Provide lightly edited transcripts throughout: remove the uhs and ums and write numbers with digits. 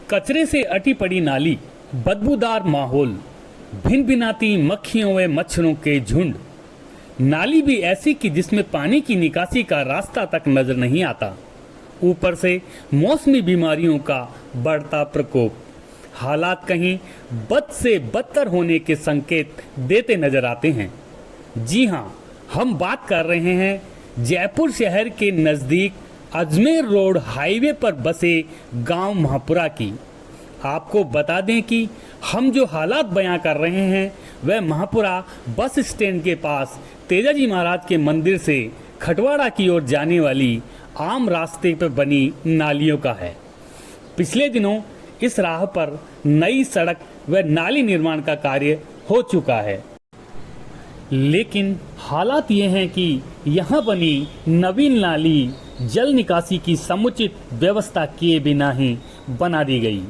कचरे से अटी पड़ी नाली, बदबूदार माहौल, भिनभिनाती मक्खियों व मच्छरों के झुंड। नाली भी ऐसी कि जिसमें पानी की निकासी का रास्ता तक नजर नहीं आता। ऊपर से मौसमी बीमारियों का बढ़ता प्रकोप। हालात कहीं बद से बदतर होने के संकेत देते नजर आते हैं। जी हाँ, हम बात कर रहे हैं जयपुर शहर के नज़दीक अजमेर रोड हाईवे पर बसे गांव महापुरा की। आपको बता दें कि हम जो हालात बयां कर रहे हैं वह महापुरा बस स्टैंड के पास तेजाजी महाराज के मंदिर से खटवाड़ा की ओर जाने वाली आम रास्ते पर बनी नालियों का है। पिछले दिनों इस राह पर नई सड़क व नाली निर्माण का कार्य हो चुका है, लेकिन हालात ये हैं कि यहाँ बनी नवीन नाली जल निकासी की समुचित व्यवस्था किए बिना ही बना दी गई।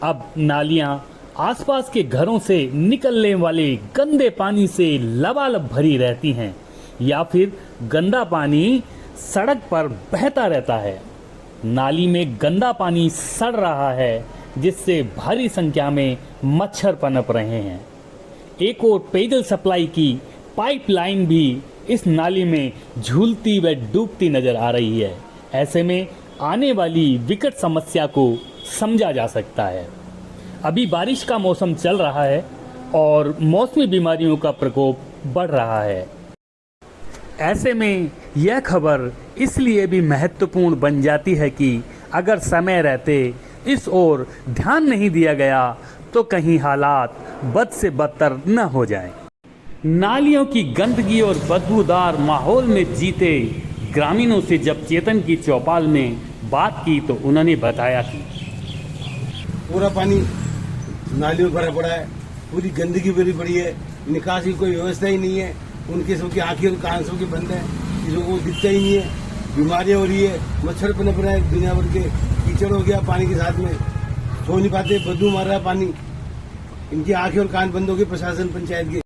अब नालियाँ आसपास के घरों से निकलने वाले गंदे पानी से लबालब भरी रहती हैं या फिर गंदा पानी सड़क पर बहता रहता है। नाली में गंदा पानी सड़ रहा है, जिससे भारी संख्या में मच्छर पनप रहे हैं। एक और पेयजल सप्लाई की पाइपलाइन भी इस नाली में झूलती व डूबती नजर आ रही है। ऐसे में आने वाली विकट समस्या को समझा जा सकता है। अभी बारिश का मौसम चल रहा है और मौसमी बीमारियों का प्रकोप बढ़ रहा है। ऐसे में यह खबर इसलिए भी महत्वपूर्ण बन जाती है कि अगर समय रहते इस ओर ध्यान नहीं दिया गया तो कहीं हालात बद से बदतर न हो जाएं। नालियों की गंदगी और बदबूदार माहौल में जीते ग्रामीणों से जब चेतन की चौपाल में बात की तो उन्होंने बताया कि पूरा पानी नालियों में भरा पड़ा है, पूरी गंदगी भरी पड़ी है, निकास की कोई व्यवस्था ही नहीं है। उनके सबकी आंखें और कान सबके बंद है, किसी को दिखता ही नहीं है। बीमारियां हो रही है, मच्छर पनप रहा है, दुनिया भर के कीचड़ हो गया पानी के साथ में, सो नहीं पाते, बदबू मार रहा है पानी। इनकी आंखें और कान बंद हो गए प्रशासन पंचायत के।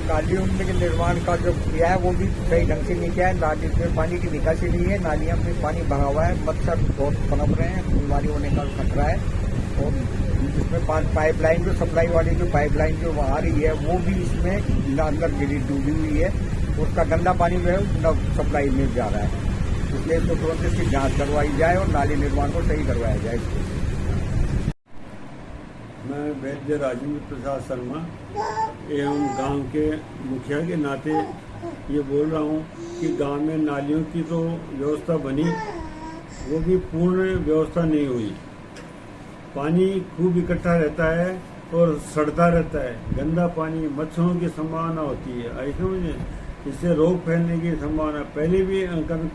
नालियों के निर्माण का जो किया है वो भी सही ढंग से नहीं किया है। नाली में पानी की निकासी नहीं है, नालियां में पानी भरा हुआ है, मच्छर बहुत पनप रहे हैं, बीमारी होने का खतरा है। और इसमें पाइपलाइन जो सप्लाई वाली जो पाइपलाइन जो आ रही है वो भी इसमें अंदर गिरी डूबी हुई है, उसका गंदा पानी जो है सप्लाई में जा रहा है। इसलिए इसको तुरंत इसकी जाँच करवाई जाए और नाली निर्माण को सही करवाया जाए। मैं वैद्य राजेंद्र प्रसाद शर्मा एवं गांव के मुखिया के नाते ये बोल रहा हूँ कि गांव में नालियों की तो व्यवस्था बनी, वो भी पूर्ण व्यवस्था नहीं हुई। पानी खूब इकट्ठा रहता है और सड़ता रहता है, गंदा पानी, मच्छरों की संभावना होती है। ऐसे मुझे इससे रोग फैलने की संभावना पहले भी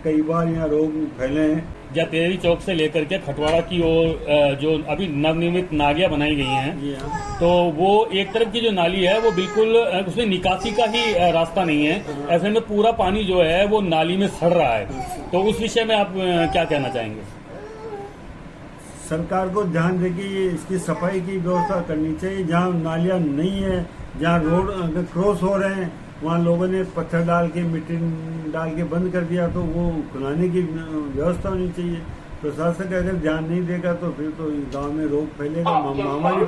कई बार यहाँ रोग फैले हैं। जतेरी चौक से लेकर के खटवाड़ा की ओर जो अभी नवनिर्मित नालियां बनाई गई हैं, तो वो एक तरफ की जो नाली है वो बिल्कुल उसमें निकासी का ही रास्ता नहीं है। ऐसे में पूरा पानी जो है वो नाली में सड़ रहा है। तो उस विषय में आप क्या कहना चाहेंगे? सरकार को ध्यान दे कि इसकी सफाई की व्यवस्था करनी चाहिए। जहाँ नालियाँ नहीं है, जहाँ रोड क्रॉस हो रहे हैं, वहाँ लोगों ने पत्थर डाल के मिट्टी डाल के बंद कर दिया, तो वो खुलाने की व्यवस्था होनी चाहिए। प्रशासन अगर ध्यान नहीं देगा तो फिर तो गांव में रोग फैलेगा, महामारी